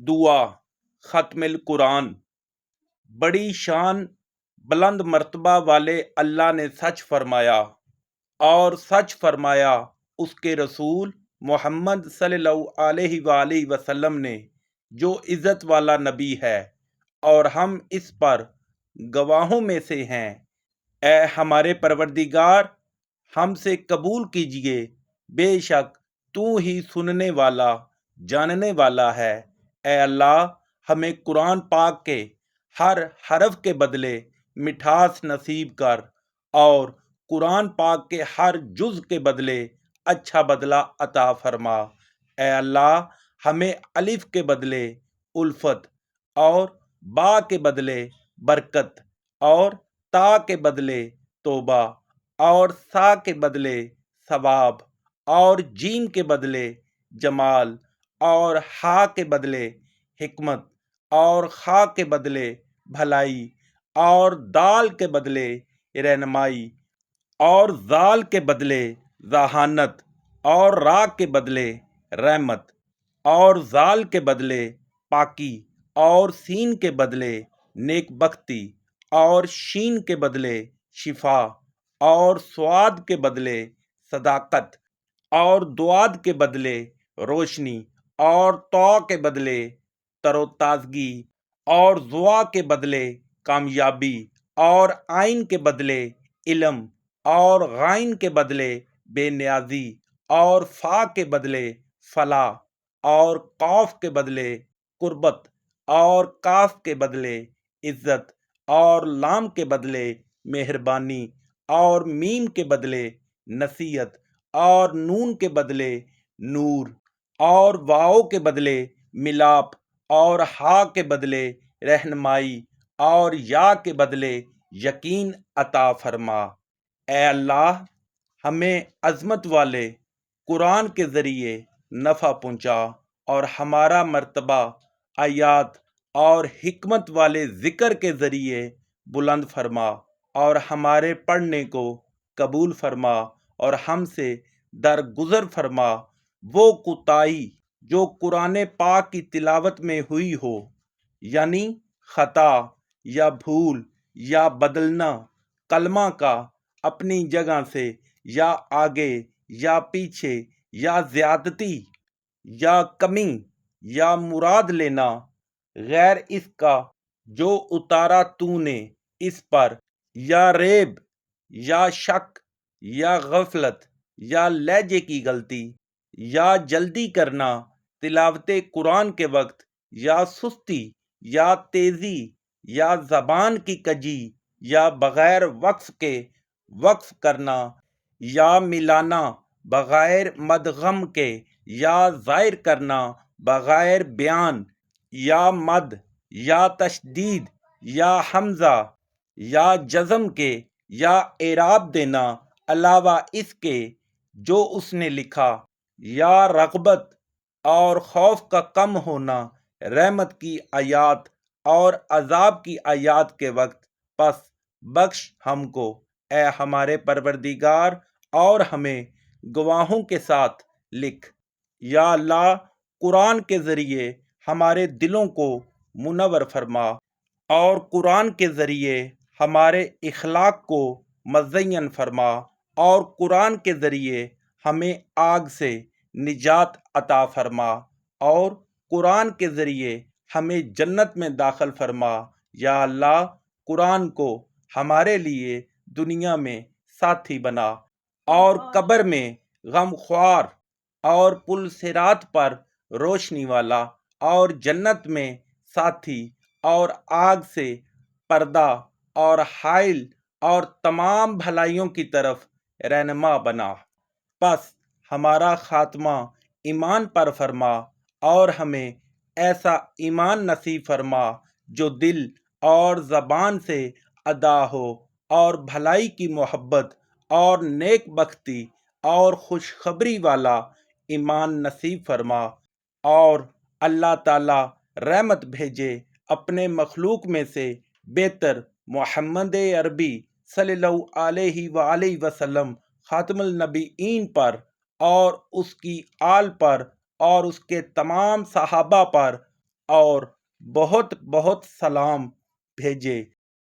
دعا ختم القرآن۔ بڑی شان بلند مرتبہ والے اللہ نے سچ فرمایا اور سچ فرمایا اس کے رسول محمد صلی اللہ علیہ وآلہ وسلم نے، جو عزت والا نبی ہے، اور ہم اس پر گواہوں میں سے ہیں۔ اے ہمارے پروردگار، ہم سے قبول کیجئے، بے شک تو ہی سننے والا جاننے والا ہے۔ اے اللہ، ہمیں قرآن پاک کے ہر حرف کے بدلے مٹھاس نصیب کر، اور قرآن پاک کے ہر جز کے بدلے اچھا بدلہ عطا فرما۔ اے اللہ، ہمیں الف کے بدلے الفت، اور با کے بدلے برکت، اور تا کے بدلے توبہ، اور سا کے بدلے ثواب، اور جیم کے بدلے جمال، اور ہا کے بدلے حکمت، اور خا کے بدلے بھلائی، اور دال کے بدلے رہنمائی، اور زال کے بدلے ذہانت، اور را کے بدلے رحمت، اور زال کے بدلے پاکی، اور سین کے بدلے نیک بختی، اور شین کے بدلے شفا، اور سواد کے بدلے صداقت، اور دواد کے بدلے روشنی، اور تو کے بدلے تر و تازگی، اور زوا کے بدلے کامیابی، اور آئین کے بدلے علم، اور غائن کے بدلے بے نیازی، اور فا کے بدلے فلاح، اور قاف کے بدلے قربت، اور کاف کے بدلے عزت، اور لام کے بدلے مہربانی، اور میم کے بدلے نصیحت، اور نون کے بدلے نور، اور واؤ کے بدلے ملاپ، اور ہا کے بدلے رہنمائی، اور یا کے بدلے یقین عطا فرما۔ اے اللہ، ہمیں عظمت والے قرآن کے ذریعے نفع پہنچا، اور ہمارا مرتبہ آیات اور حکمت والے ذکر کے ذریعے بلند فرما، اور ہمارے پڑھنے کو قبول فرما، اور ہم سے درگزر فرما وہ کوتاہی جو قرآن پاک کی تلاوت میں ہوئی ہو، یعنی خطا یا بھول یا بدلنا کلمہ کا اپنی جگہ سے، یا آگے یا پیچھے، یا زیادتی یا کمی، یا مراد لینا غیر اس کا جو اتارا تو نے اس پر، یا ریب یا شک یا غفلت یا لہجے کی غلطی، یا جلدی کرنا تلاوت قرآن کے وقت، یا سستی یا تیزی، یا زبان کی کجی، یا بغیر وقف کے وقف کرنا، یا ملانا بغیر مدغم کے، یا ظاہر کرنا بغیر بیان، یا مد یا تشدید یا حمزہ یا جزم کے، یا اعراب دینا علاوہ اس کے جو اس نے لکھا، یا رغبت اور خوف کا کم ہونا رحمت کی آیات اور عذاب کی آیات کے وقت، پس بخش ہم کو اے ہمارے پروردگار، اور ہمیں گواہوں کے ساتھ لکھ۔ یا اللہ، قرآن کے ذریعے ہمارے دلوں کو منور فرما، اور قرآن کے ذریعے ہمارے اخلاق کو مزین فرما، اور قرآن کے ذریعے ہمیں آگ سے نجات عطا فرما، اور قرآن کے ذریعے ہمیں جنت میں داخل فرما۔ یا اللہ، قرآن کو ہمارے لیے دنیا میں ساتھی بنا، اور قبر میں غم خوار، اور پل صراط پر روشنی والا، اور جنت میں ساتھی، اور آگ سے پردہ اور حائل، اور تمام بھلائیوں کی طرف رہنما بنا۔ پس ہمارا خاتمہ ایمان پر فرما، اور ہمیں ایسا ایمان نصیب فرما جو دل اور زبان سے ادا ہو، اور بھلائی کی محبت اور نیک بختی اور خوشخبری والا ایمان نصیب فرما، اور اللہ تعالی رحمت بھیجے اپنے مخلوق میں سے بہتر محمد عربی صلی اللہ علیہ وآلہ وسلم خاتم النبیین پر، اور اس کی آل پر، اور اس کے تمام صحابہ پر، اور بہت بہت سلام بھیجے۔